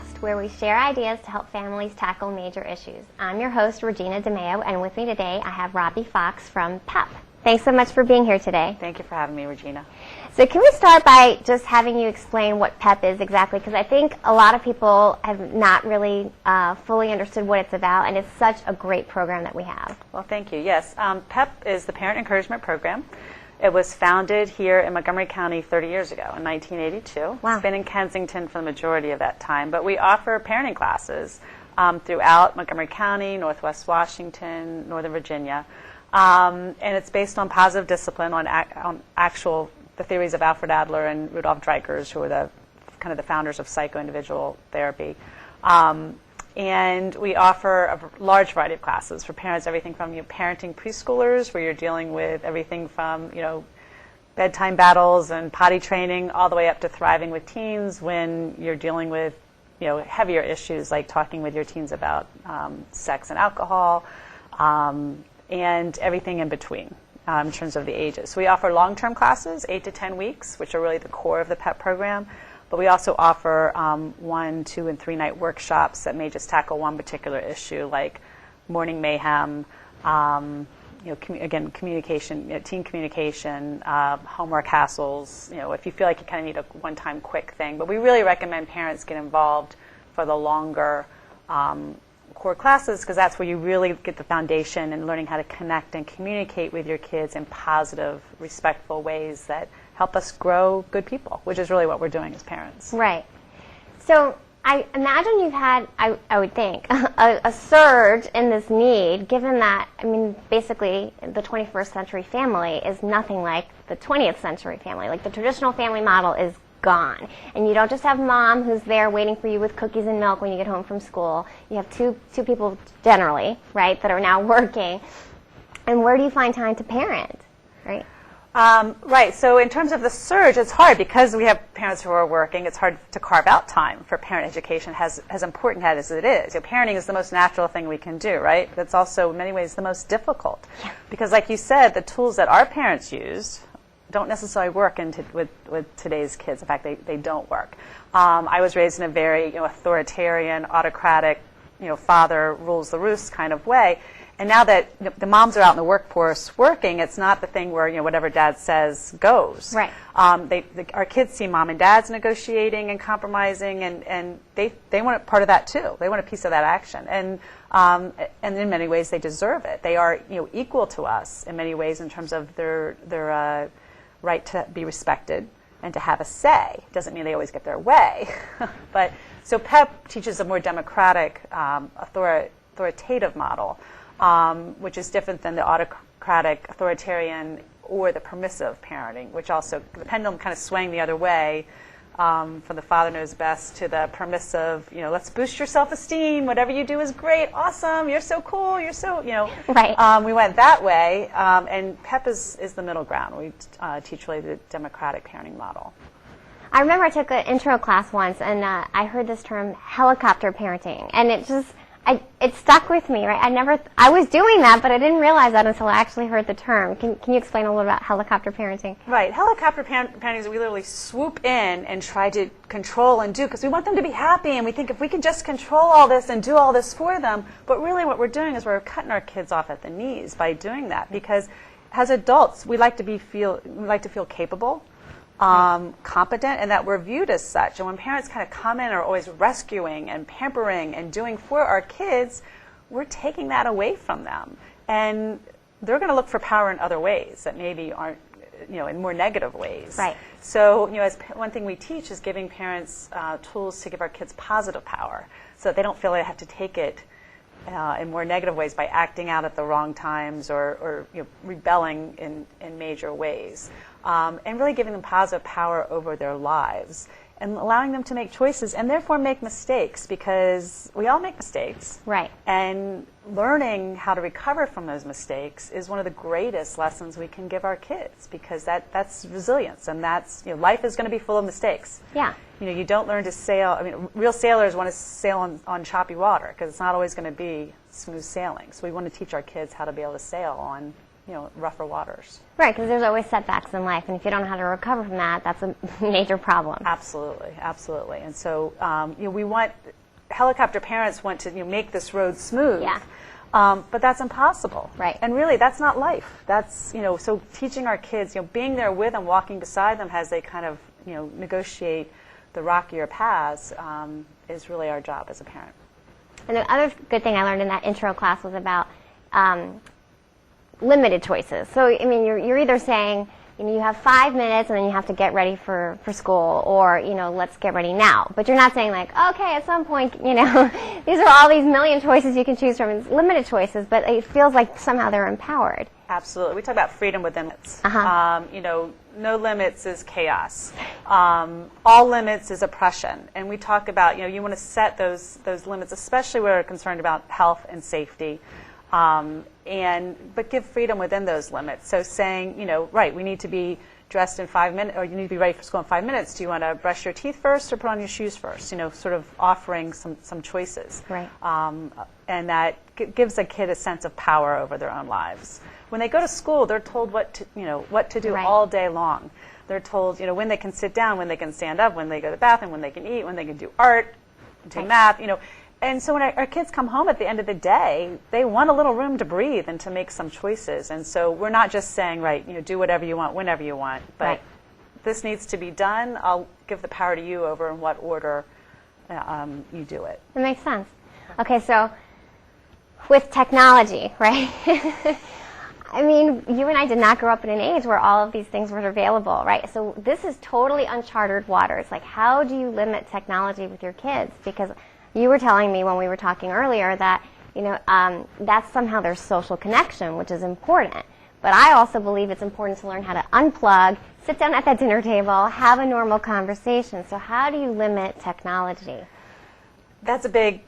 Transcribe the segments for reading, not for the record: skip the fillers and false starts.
podcast, where we share ideas to help families tackle major issues. I'm your host, Regina DeMeo, and with me today I have Robbie Fox from PEP. Thanks so much for being here today. Thank you for having me, Regina. So can we start by just having you explain what PEP is exactly? Because I think a lot of people have not really fully understood what it's about, and it's such a great program that we have. Well, thank you. Yes, PEP is the Parent Encouragement Program. It was founded here in Montgomery County 30 years ago, in 1982. Wow. It's been in Kensington for the majority of that time. But we offer parenting classes throughout Montgomery County, Northwest Washington, Northern Virginia. And it's based on positive discipline, on the theories of Alfred Adler and Rudolf Dreikurs, who were the kind of the founders of psycho-individual therapy. And we offer a large variety of classes for parents, everything from parenting preschoolers, where you're dealing with everything from bedtime battles and potty training, all the way up to thriving with teens, when you're dealing with heavier issues like talking with your teens about sex and alcohol, and everything in between in terms of the ages. So we offer long-term classes, 8 to 10 weeks, which are really the core of the PEP program. But we also offer 1, 2, and 3 night workshops that may just tackle one particular issue, like morning mayhem, communication, teen communication, homework hassles. If you feel like you kind of need a one-time quick thing. But we really recommend parents get involved for the longer core classes, because that's where you really get the foundation and learning how to connect and communicate with your kids in positive, respectful ways that help us grow good people, which is really what we're doing as parents. Right. So I imagine you've had, I would think, a surge in this need, given that, basically the 21st century family is nothing like the 20th century family. Like, the traditional family model is gone. And you don't just have mom who's there waiting for you with cookies and milk when you get home from school. You have two people generally, right, that are now working. And where do you find time to parent, right? Right. So in terms of the surge, it's hard because we have parents who are working. It's hard to carve out time for parent education, as important as it is. Parenting is the most natural thing we can do, right? That's also, in many ways, the most difficult. Yeah. Because, like you said, the tools that our parents used don't necessarily work with today's kids. In fact, they don't work. I was raised in a very authoritarian, autocratic, father rules the roost kind of way. And now that the moms are out in the workforce working, it's not the thing where whatever dad says goes. Right. Our kids see mom and dads negotiating and compromising, and they want a part of that too. They want a piece of that action, and in many ways they deserve it. They are equal to us in many ways in terms of their right to be respected and to have a say. Doesn't mean they always get their way, but so PEP teaches a more democratic, authoritative model. Which is different than the autocratic, authoritarian, or the permissive parenting, which also, the pendulum kind of swang the other way from the father knows best to the permissive, let's boost your self-esteem, whatever you do is great, awesome, you're so cool, you're so, Right. We went that way, and PEP is the middle ground. We teach really the democratic parenting model. I remember I took an intro class once, and I heard this term, helicopter parenting, and it stuck with me, right? I was doing that, but I didn't realize that until I actually heard the term. Can you explain a little about helicopter parenting? Right. Helicopter parenting is we literally swoop in and try to control and do, because we want them to be happy, and we think if we can just control all this and do all this for them, but really what we're doing is we're cutting our kids off at the knees by doing that, because as adults, we like to feel capable, competent, and that we're viewed as such. And when parents kind of come in and are always rescuing and pampering and doing for our kids, we're taking that away from them. And they're going to look for power in other ways that maybe aren't, in more negative ways. Right. So, one thing we teach is giving parents tools to give our kids positive power, so that they don't feel they have to take it in more negative ways by acting out at the wrong times or rebelling in major ways. And really giving them positive power over their lives and allowing them to make choices and therefore make mistakes, because we all make mistakes. Right. And learning how to recover from those mistakes is one of the greatest lessons we can give our kids, because that's resilience, and that's, life is going to be full of mistakes. Yeah. You don't learn to sail. Real sailors want to sail on choppy water, because it's not always going to be smooth sailing. So we want to teach our kids how to be able to sail on rougher waters. Right, because there's always setbacks in life, and if you don't know how to recover from that, that's a major problem. Absolutely, absolutely. And so we want helicopter parents want to make this road smooth. Yeah. But that's impossible. Right. And really, that's not life. That's, so teaching our kids, being there with them, walking beside them as they kind of, negotiate the rockier paths is really our job as a parent. And the other good thing I learned in that intro class was about limited choices. So, I mean, you're either saying, you have 5 minutes and then you have to get ready for school, or, let's get ready now. But you're not saying like, okay, at some point, these are all these million choices you can choose from. It's limited choices, but it feels like somehow they're empowered. Absolutely. We talk about freedom within limits. No limits is chaos. All limits is oppression. And we talk about, you want to set those limits, especially when we're concerned about health and safety. But give freedom within those limits. So saying, right, we need to be dressed in 5 minutes, or you need to be ready for school in 5 minutes. Do you want to brush your teeth first or put on your shoes first? Sort of offering some choices. Right. And that gives a kid a sense of power over their own lives. When they go to school, they're told what to do Right. all day long. They're told, when they can sit down, when they can stand up, when they go to the bathroom, when they can eat, when they can do art, do Right. math, And so when our kids come home at the end of the day, they want a little room to breathe and to make some choices. And so we're not just saying, right, do whatever you want, whenever you want. But Right. this needs to be done. I'll give the power to you over in what order you do it. That makes sense. Okay, so with technology, right? I mean, you and I did not grow up in an age where all of these things were available, right? So this is totally uncharted waters. Like, how do you limit technology with your kids? Because you were telling me when we were talking earlier that, that's somehow their social connection, which is important. But I also believe it's important to learn how to unplug, sit down at that dinner table, have a normal conversation. So how do you limit technology? That's a big,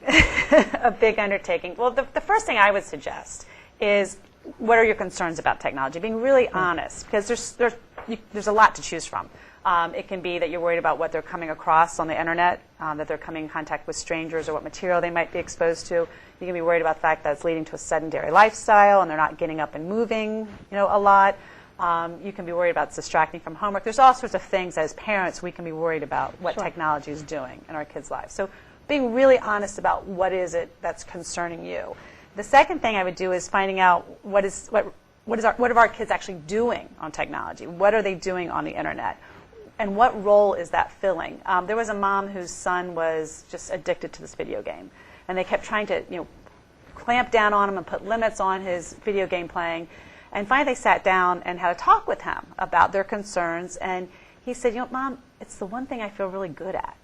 a big undertaking. Well, the first thing I would suggest is, what are your concerns about technology? Being really honest, because there's a lot to choose from. It can be that you're worried about what they're coming across on the internet, that they're coming in contact with strangers, or what material they might be exposed to. You can be worried about the fact that it's leading to a sedentary lifestyle and they're not getting up and moving, a lot. You can be worried about it's distracting from homework. There's all sorts of things as parents we can be worried about what Sure. technology is doing in our kids' lives. So being really honest about what is it that's concerning you. The second thing I would do is finding out what are our kids actually doing on technology? What are they doing on the internet? And what role is that filling? There was a mom whose son was just addicted to this video game, and they kept trying to, clamp down on him and put limits on his video game playing. And finally, they sat down and had a talk with him about their concerns. And he said, Mom, it's the one thing I feel really good at.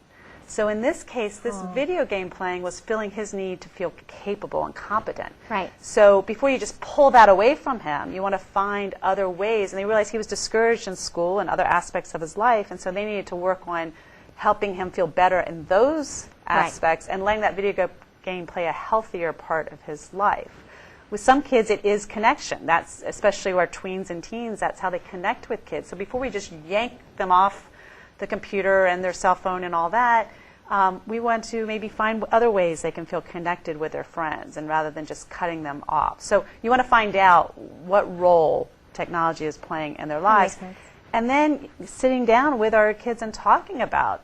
So in this case, this video game playing was filling his need to feel capable and competent. Right. So before you just pull that away from him, you want to find other ways. And they realized he was discouraged in school and other aspects of his life, and so they needed to work on helping him feel better in those aspects and letting that video game play a healthier part of his life. With some kids, it is connection. That's especially our tweens and teens. That's how they connect with kids. So before we just yank them off the computer and their cell phone and all that, we want to maybe find other ways they can feel connected with their friends, and rather than just cutting them off. So you want to find out what role technology is playing in their lives. And then sitting down with our kids and talking about,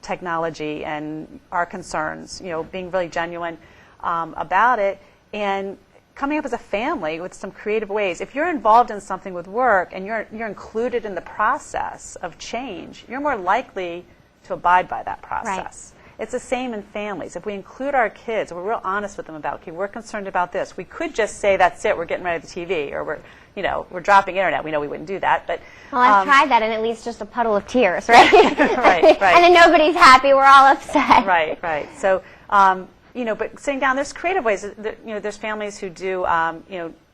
technology and our concerns, being really genuine about it, and coming up as a family with some creative ways. If you're involved in something with work and you're included in the process of change, you're more likely to abide by that process. Right. It's the same in families. If we include our kids, we're real honest with them about, okay, we're concerned about this. We could just say, that's it, we're getting rid of the TV, or we're dropping internet. We know we wouldn't do that, but well, I've tried that, and it leads just a puddle of tears, right? right. And then nobody's happy. We're all upset. Right. So, but sitting down, there's creative ways. There's families who do,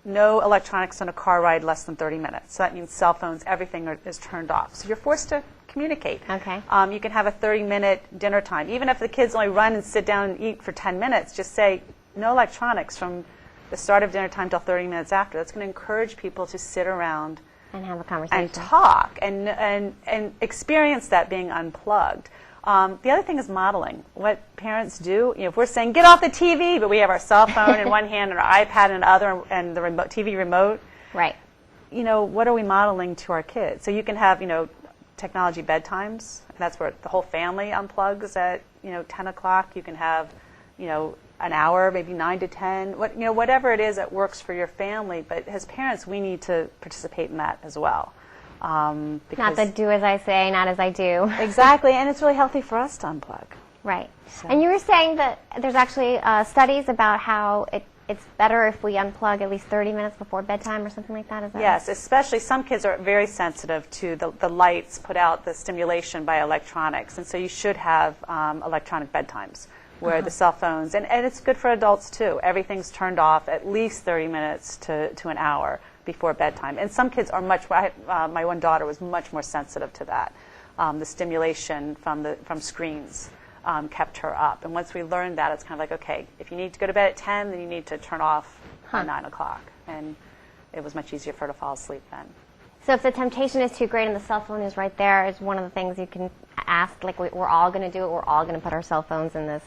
no electronics on a car ride less than 30 minutes. So that means cell phones, everything is turned off. So you're forced to communicate. Okay. You can have a 30-minute dinner time. Even if the kids only run and sit down and eat for 10 minutes, just say no electronics from the start of dinner time till 30 minutes after. That's going to encourage people to sit around and have a conversation and talk and experience that being unplugged. The other thing is modeling. What parents do, if we're saying get off the TV, but we have our cell phone in one hand and our iPad in the other, and the TV remote. Right. What are we modeling to our kids? So you can have, technology bedtimes. And that's where the whole family unplugs at 10 o'clock. You can have, an hour, maybe 9 to 10. Whatever it is that works for your family. But as parents, we need to participate in that as well. Not the do as I say, not as I do. Exactly, and it's really healthy for us to unplug. Right. So. And you were saying that there's actually studies about how it's better if we unplug at least 30 minutes before bedtime or something like that? Is that yes, especially some kids are very sensitive to the lights put out, the stimulation by electronics. And so you should have electronic bedtimes where the cell phones, and it's good for adults too. Everything's turned off at least 30 minutes to an hour before bedtime. And some kids are my one daughter was much more sensitive to that. The stimulation from screens kept her up. And once we learned that, it's kind of like, okay, if you need to go to bed at 10, then you need to turn off at 9 o'clock. And it was much easier for her to fall asleep then. So if the temptation is too great and the cell phone is right there, is one of the things you can ask, like we're all going to do it, we're all going to put our cell phones in this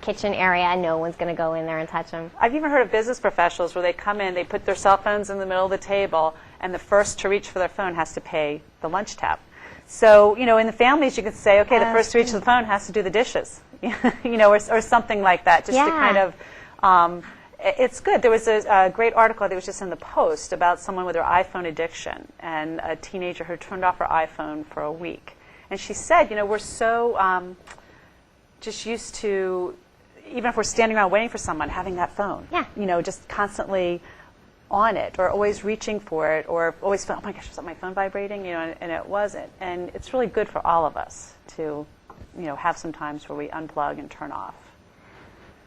kitchen area and no one's going to go in there and touch them. I've even heard of business professionals where they come in, they put their cell phones in the middle of the table, and the first to reach for their phone has to pay the lunch tab. So, in the families you could say, okay, the first to reach the phone has to do the dishes, or something like that, just to kind of, it's good. There was a great article that was just in the Post about someone with her iPhone addiction and a teenager who turned off her iPhone for a week. And she said, we're so just used to, even if we're standing around waiting for someone, having that phone. Yeah. Just constantly on it, or always reaching for it, or always felt, oh my gosh, was my phone vibrating? And it wasn't. And it's really good for all of us to, have some times where we unplug and turn off.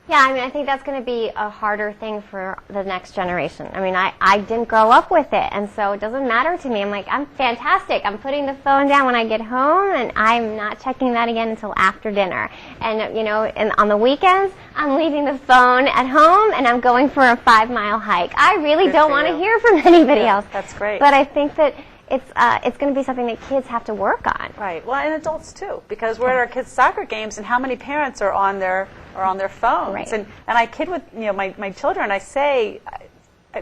Yeah, I think that's going to be a harder thing for the next generation. I didn't grow up with it, and so it doesn't matter to me. I'm like, I'm fantastic. I'm putting the phone down when I get home, and I'm not checking that again until after dinner. And, and on the weekends, I'm leaving the phone at home, and I'm going for a 5-mile hike. I really don't want to hear from anybody else. That's great. But I think that it's going to be something that kids have to work on. Right. Well, and adults too, because we're at our kids' soccer games, and how many parents are on their phones? Right. And I kid with my children. I say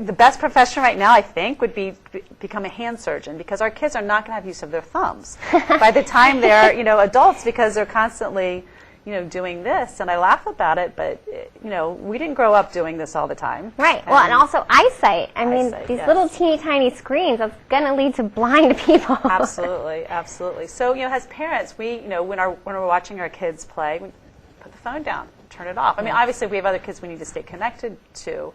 the best profession right now, I think, would be become a hand surgeon, because our kids are not going to have use of their thumbs by the time they're adults, because they're constantly doing this, and I laugh about it, but we didn't grow up doing this all the time. Right. Well, and also eyesight. These little teeny tiny screens, that's going to lead to blind people. Absolutely, absolutely. So, as parents, we, when we're watching our kids play, we put the phone down, turn it off. Obviously, we have other kids we need to stay connected to.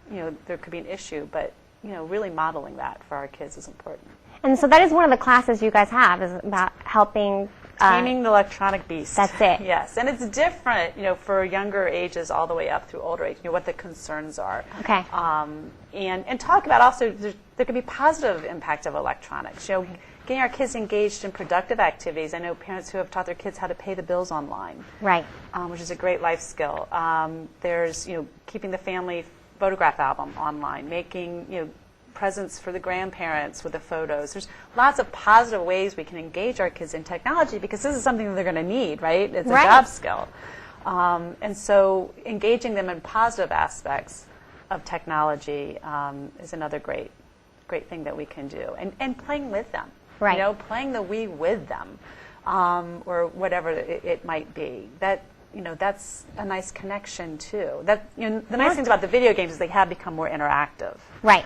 There could be an issue, but really modeling that for our kids is important. And so that is one of the classes you guys have, is about helping Taming the electronic beast. That's it. Yes, and it's different, for younger ages all the way up through older age, what the concerns are. Okay. And talk about also, there could be positive impact of electronics. Getting our kids engaged in productive activities. I know parents who have taught their kids how to pay the bills online. Right. Which is a great life skill. There's, keeping the family photograph album online, making, presents for the grandparents with the photos. There's lots of positive ways we can engage our kids in technology, because this is something that they're going to need, right? It's a job skill. And so engaging them in positive aspects of technology is another great thing that we can do. And playing with them. Right. Playing the Wii with them, or whatever it might be. That's a nice connection too. The nice things about the video games is they have become more interactive. Right.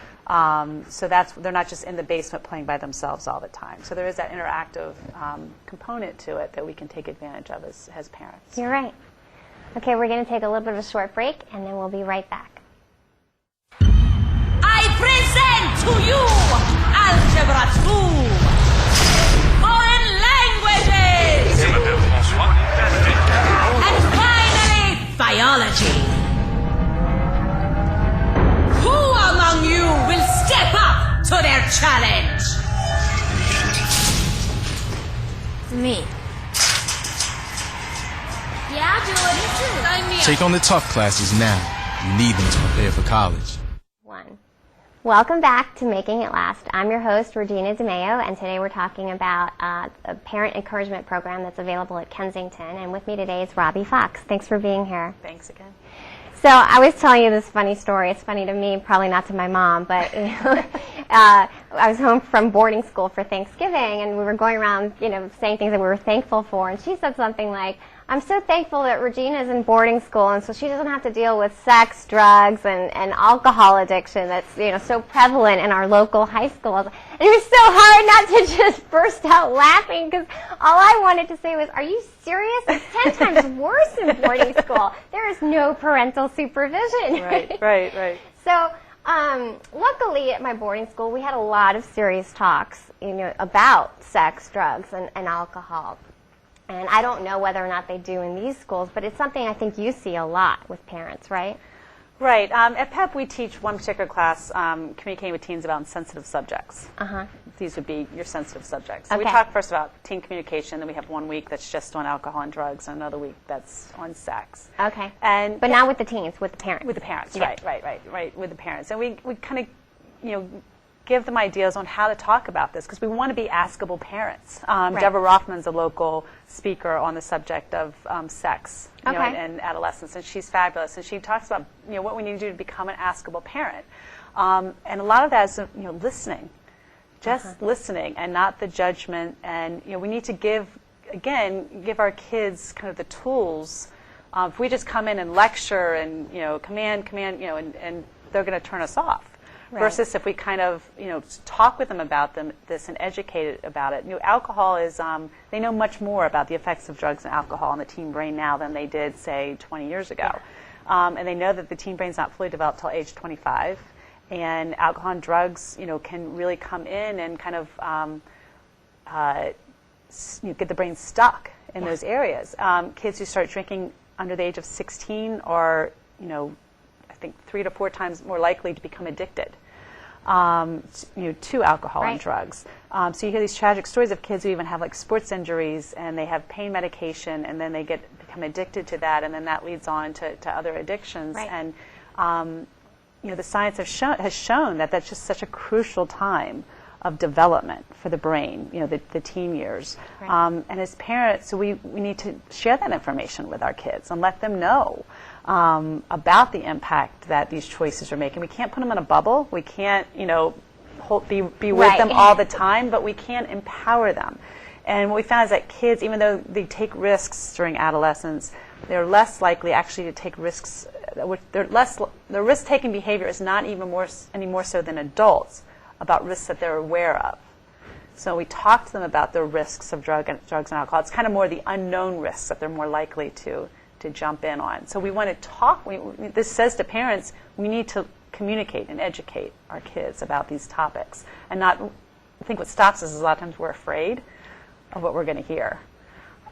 So they're not just in the basement playing by themselves all the time. So there is that interactive component to it that we can take advantage of as parents. You're right. Okay, we're going to take a little bit of a short break, and then we'll be right back. I present to you Algebra 2, Foreign Languages, and finally, Biology. Who among you will step up to their challenge? Me. Yeah, I'll do it. Sign me up. Take on the tough classes now. You need them to prepare for college. Welcome back to Making It Last. I'm your host, Regina DeMeo, and today we're talking about a parent encouragement program that's available at Kensington. And with me today is Robbie Fox. Thanks for being here. Thanks again. So I was telling you this funny story. It's funny to me, probably not to my mom, but I was home from boarding school for Thanksgiving, and we were going around, saying things that we were thankful for. And she said something like, I'm so thankful that Regina's in boarding school, and so she doesn't have to deal with sex, drugs, and alcohol addiction that's so prevalent in our local high schools. And it was so hard not to just burst out laughing, because all I wanted to say was, "Are you serious? It's 10 times worse in boarding school. There is no parental supervision." Right. So luckily at my boarding school, we had a lot of serious talks, about sex, drugs, and alcohol. And I don't know whether or not they do in these schools, but it's something I think you see a lot with parents, right? Right. At PEP, we teach one particular class, communicating with teens about sensitive subjects. These would be your sensitive subjects. So we talk first about teen communication, then we have 1 week that's just on alcohol and drugs, and another week that's on sex. Okay. But not with the teens, with the parents. With the parents, yeah. right, with the parents. And we kind of, give them ideas on how to talk about this, because we want to be askable parents. Deborah Rothman's a local speaker on the subject of sex and adolescence, and she's fabulous. And she talks about what we need to do to become an askable parent. And a lot of that is listening, just listening, and not the judgment. And we need to give our kids kind of the tools. If we just come in and lecture and command, and they're going to turn us off. Right. Versus if we kind of, talk with them about this and educate about it. Alcohol is, they know much more about the effects of drugs and alcohol on the teen brain now than they did, say, 20 years ago. Yeah. And they know that the teen brain's not fully developed till age 25. And alcohol and drugs, can really come in and kind of get the brain stuck in those areas. Kids who start drinking under the age of 16 are, I think 3 to 4 times more likely to become addicted to alcohol and drugs. So you hear these tragic stories of kids who even have like sports injuries, and they have pain medication, and then they become addicted to that, and then that leads on to other addictions. Right. And the science has shown that that's just such a crucial time of development for the brain, the teen years. Right. And as parents, so we need to share that information with our kids and let them know about the impact that these choices are making. We can't put them in a bubble. We can't, be with them all the time, but we can empower them. And what we found is that kids, even though they take risks during adolescence, they're less likely actually to take risks. Their risk-taking behavior is not any more so than adults about risks that they're aware of. So we talk to them about the risks of drugs and alcohol. It's kind of more the unknown risks that they're more likely to jump in on. So we want to talk. This says to parents, we need to communicate and educate our kids about these topics. And not, I think what stops us is a lot of times we're afraid of what we're going to hear.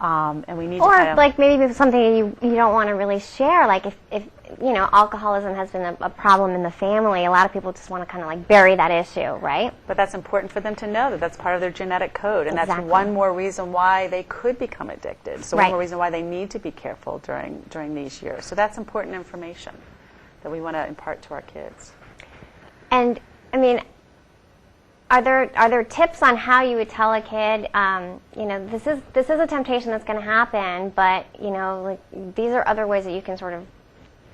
And we need or to kind of, like maybe something you don't want to really share. Like if alcoholism has been a problem in the family, a lot of people just want to kind of like bury that issue, right? But that's important for them to know that that's part of their genetic code, and exactly. That's one more reason why they could become addicted. So one more reason why they need to be careful during these years. So that's important information that we want to impart to our kids. And I mean, are there tips on how you would tell a kid, this is a temptation that's going to happen, but these are other ways that you can sort of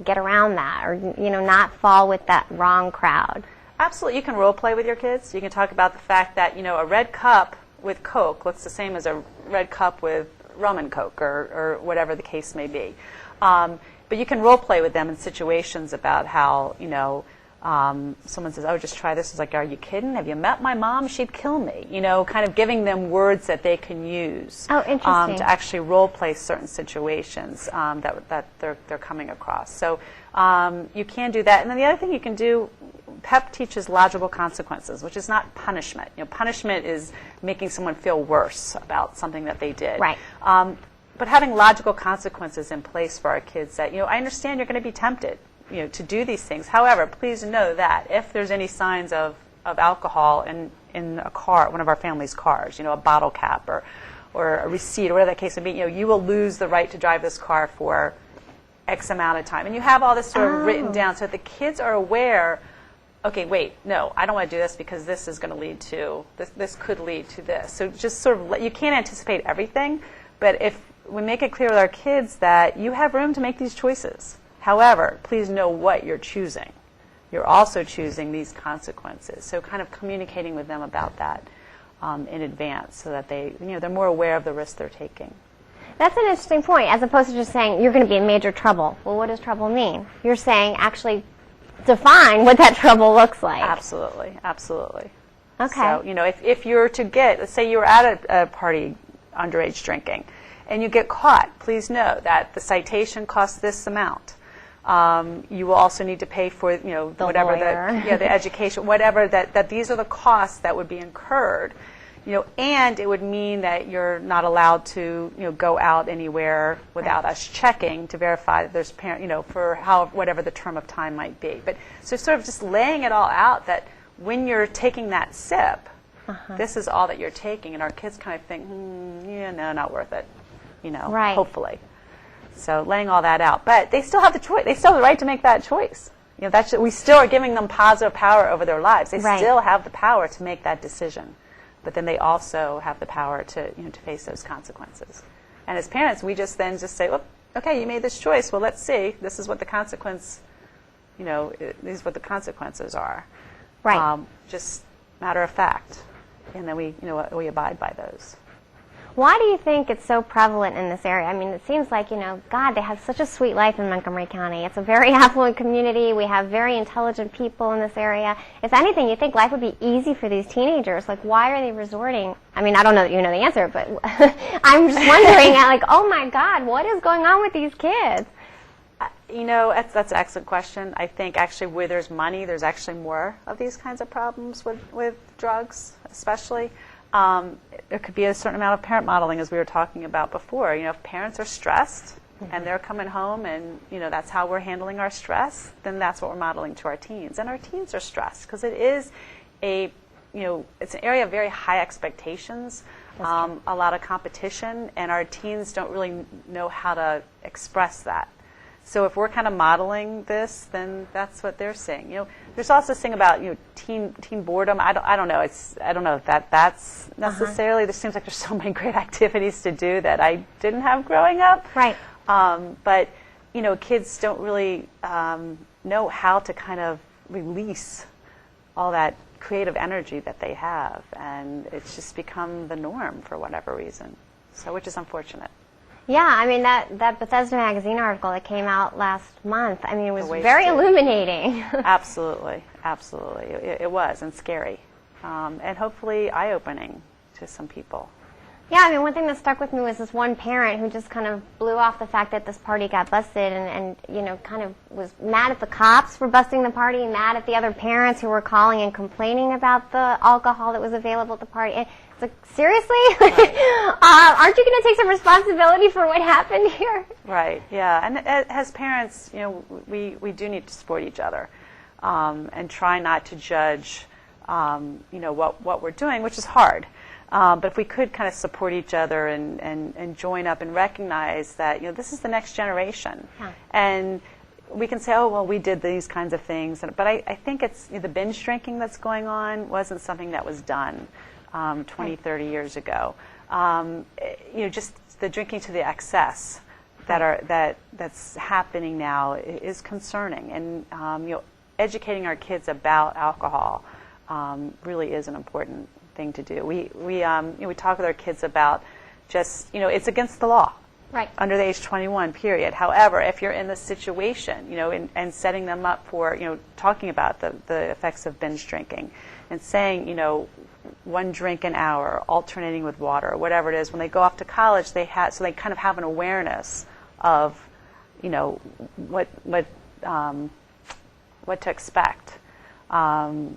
get around that, or not fall with that wrong crowd? Absolutely, you can role play with your kids. You can talk about the fact that a red cup with Coke looks the same as a red cup with rum and Coke, or whatever the case may be. But you can role play with them in situations about how someone says, "Oh, just try this." It's like, "Are you kidding? Have you met my mom? She'd kill me." Kind of giving them words that they can use interesting. to actually role play certain situations that they're coming across. So you can do that. And then the other thing you can do, PEP teaches logical consequences, which is not punishment. Punishment is making someone feel worse about something that they did. Right. But having logical consequences in place for our kids that, I understand you're going to be tempted to do these things. However, please know that if there's any signs of alcohol in a car, one of our family's cars, a bottle cap or a receipt or whatever that case may be, you will lose the right to drive this car for X amount of time. And you have all this sort of written down so that the kids are aware, okay, wait, no, I don't want to do this because this is going to lead to, this could lead to this. So just sort of, you can't anticipate everything, but if we make it clear with our kids that you have room to make these choices. However, please know what you're choosing. You're also choosing these consequences. So kind of communicating with them about that in advance so that they're more aware of the risk they're taking. That's an interesting point, as opposed to just saying you're going to be in major trouble. Well, what does trouble mean? You're saying actually define what that trouble looks like. Absolutely, absolutely. Okay. So, if you were to let's say you were at a party underage drinking, and you get caught, please know that the citation costs this amount. You will also need to pay for, whatever lawyer. the education, whatever that these are the costs that would be incurred. And it would mean that you're not allowed to, go out anywhere without us checking to verify that there's for whatever the term of time might be. But so sort of just laying it all out that when you're taking that sip, this is all that you're taking, and our kids kind of think, no, not worth it, Right. hopefully. So laying all that out, but they still have the choice. They still have the right to make that choice. We still are giving them positive power over their lives. They Right. still have the power to make that decision. But then they also have the power to to face those consequences. And as parents, we just say, well, okay, you made this choice. Well, let's see. This is what the consequence. These is what the consequences are. Right. Just matter of fact, and then we abide by those. Why do you think it's so prevalent in this area? I mean, it seems like, God, they have such a sweet life in Montgomery County. It's a very affluent community. We have very intelligent people in this area. If anything, you think life would be easy for these teenagers. Like, why are they resorting? I mean, I don't know that you know the answer, but I'm just wondering, oh my God, what is going on with these kids? That's an excellent question. I think actually where there's money, there's actually more of these kinds of problems with drugs, especially. There could be a certain amount of parent modeling, as we were talking about before. If parents are stressed and they're coming home and, that's how we're handling our stress, then that's what we're modeling to our teens. And our teens are stressed because it is it's an area of very high expectations, a lot of competition, and our teens don't really know how to express that. So if we're kind of modeling this, then that's what they're seeing. There's also this thing about teen boredom. I don't know. I don't know if that's necessarily. There seems like there's so many great activities to do that I didn't have growing up. Right. But kids don't really know how to kind of release all that creative energy that they have, and it's just become the norm for whatever reason. So, which is unfortunate. Yeah, I mean, that Bethesda Magazine article that came out last month, I mean, it was very Wasted. illuminating. Absolutely. It was, and scary. And hopefully eye-opening to some people. Yeah, I mean, one thing that stuck with me was this one parent who just kind of blew off the fact that this party got busted and kind of was mad at the cops for busting the party, mad at the other parents who were calling and complaining about the alcohol that was available at the party. And it's like, seriously? Aren't you going to take some responsibility for what happened here? Right, yeah. And as parents, we do need to support each other and try not to judge, what we're doing, which is hard. But if we could kind of support each other and join up and recognize that, this is the next generation. Yeah. And we can say, oh, well, we did these kinds of things. But I think it's the binge drinking that's going on wasn't something that was done 20, 30 years ago. Just the drinking to the excess that's happening now is concerning. And, educating our kids about alcohol really is an important thing to do. We talk with our kids about just, it's against the law. Right. Under the age 21, period. However, if you're in this situation, and setting them up for, talking about the effects of binge drinking and saying, one drink an hour, alternating with water, whatever it is, when they go off to college, they kind of have an awareness of, what to expect.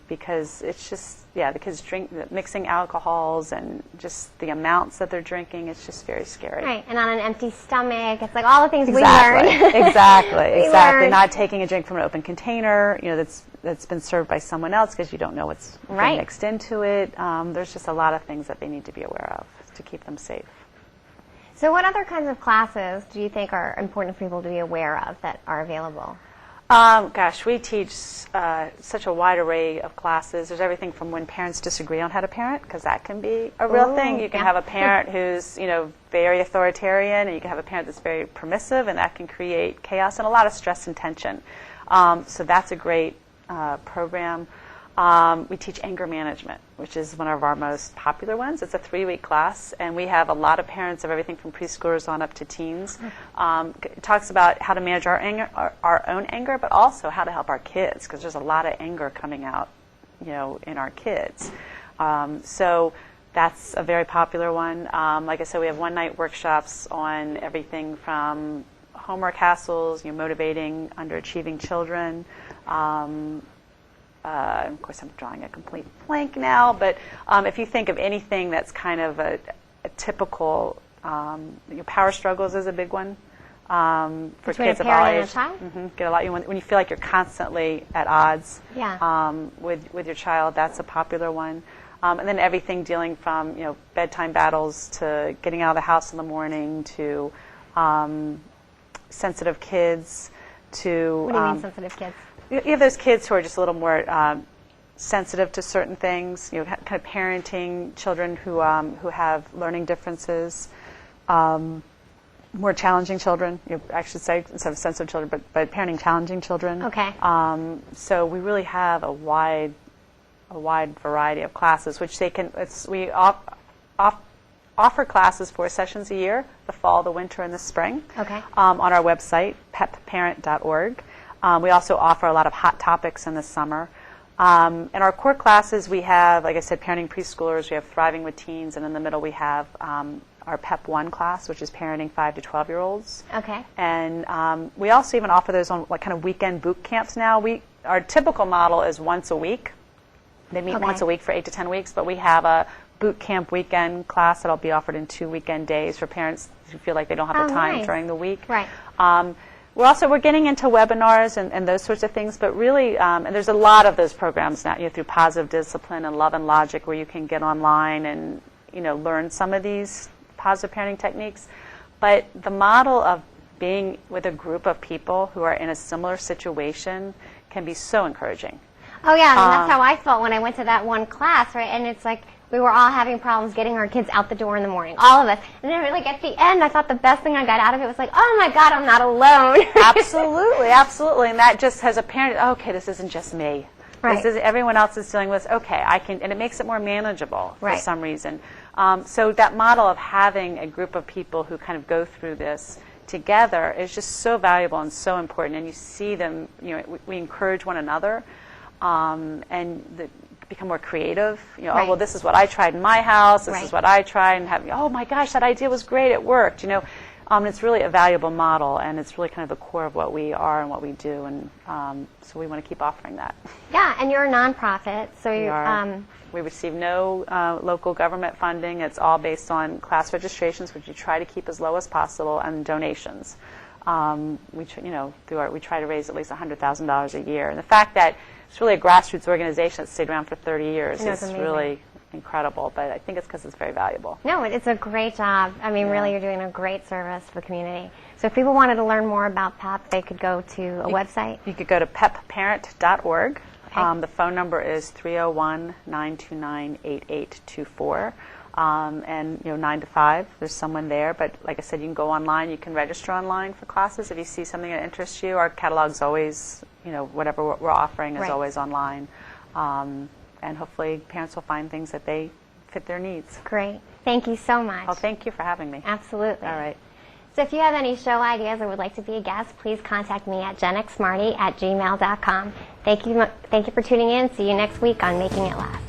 Because it's just, the kids mixing alcohols and just the amounts that they're drinking, it's just very scary. Right, and on an empty stomach, it's like all the things Exactly. we learn. Exactly. learn. Not taking a drink from an open container, that's been served by someone else because you don't know what's been mixed into it. There's just a lot of things that they need to be aware of to keep them safe. So what other kinds of classes do you think are important for people to be aware of that are available? We teach such a wide array of classes. There's everything from when parents disagree on how to parent, because that can be a real thing. You can have a parent who's, very authoritarian, and you can have a parent that's very permissive, and that can create chaos and a lot of stress and tension. So that's a great program. We teach anger management, which is one of our most popular ones. It's a 3-week class, and we have a lot of parents of everything from preschoolers on up to teens. It talks about how to manage our anger, our own anger, but also how to help our kids, because there's a lot of anger coming out, in our kids. So that's a very popular one. Like I said, we have one-night workshops on everything from homework hassles, motivating underachieving children. Of course, I'm drawing a complete blank now, but if you think of anything that's kind of a typical, power struggles is a big one for Between kids a of all parent and a ages. child? Get a lot when you feel like you're constantly at odds Yeah. with your child. That's a popular one. And then everything dealing from bedtime battles to getting out of the house in the morning to sensitive kids to. What do you mean sensitive kids? You have those kids who are just a little more sensitive to certain things. Kind of parenting children who have learning differences, more challenging children. I should say instead of sensitive children, but parenting challenging children. Okay. So we really have a wide variety of classes, which they can. We offer classes 4 sessions a year: the fall, the winter, and the spring. Okay. On our website, pepparent.org. We also offer a lot of hot topics in the summer. In our core classes, we have, like I said, parenting preschoolers. We have thriving with teens, and in the middle we have our PEP 1 class, which is parenting 5 to 12-year-olds. Okay. And we also even offer those on kind of weekend boot camps now. Our typical model is once a week. They meet once a week for 8 to 10 weeks, but we have a boot camp weekend class that'll be offered in 2 weekend days for parents who feel like they don't have the time during the week. Right. We're getting into webinars and those sorts of things, but really, and there's a lot of those programs now, through Positive Discipline and Love and Logic, where you can get online and learn some of these positive parenting techniques. But the model of being with a group of people who are in a similar situation can be so encouraging. Oh yeah, that's how I felt when I went to that one class, right? And it's like we were all having problems getting our kids out the door in the morning, all of us. And then like at the end, I thought the best thing I got out of it was like, oh my God, I'm not alone. Absolutely, absolutely. And that just has a parent, okay, this isn't just me. Right. This is everyone else is dealing with. Okay, I can, and it makes it more manageable for some reason. So that model of having a group of people who kind of go through this together is just so valuable and so important. And you see them, we encourage one another, and become more creative. Oh, well, this is what I tried in my house. This is what I tried, and have, oh my gosh, that idea was great. It worked. It's really a valuable model, and it's really kind of the core of what we are and what we do, and so we want to keep offering that. Yeah, and you're a nonprofit, so we receive no local government funding. It's all based on class registrations, which we try to keep as low as possible, and donations. We try to raise at least $100,000 a year, and the fact that it's really a grassroots organization that's stayed around for 30 years is really incredible, but I think it's because it's very valuable. No, it's a great job. I mean, really, you're doing a great service for the community. So if people wanted to learn more about PEP, they could go to a website? You could go to pepparent.org. Okay. The phone number is 301-929-8824. And 9 to 5, there's someone there. But like I said, you can go online. You can register online for classes if you see something that interests you. Our catalog's always, whatever we're offering is always online. And hopefully parents will find things that they fit their needs. Great. Thank you so much. Well, thank you for having me. Absolutely. All right. So if you have any show ideas or would like to be a guest, please contact me at genxsmarty@gmail.com. Thank you for tuning in. See you next week on Making It Last.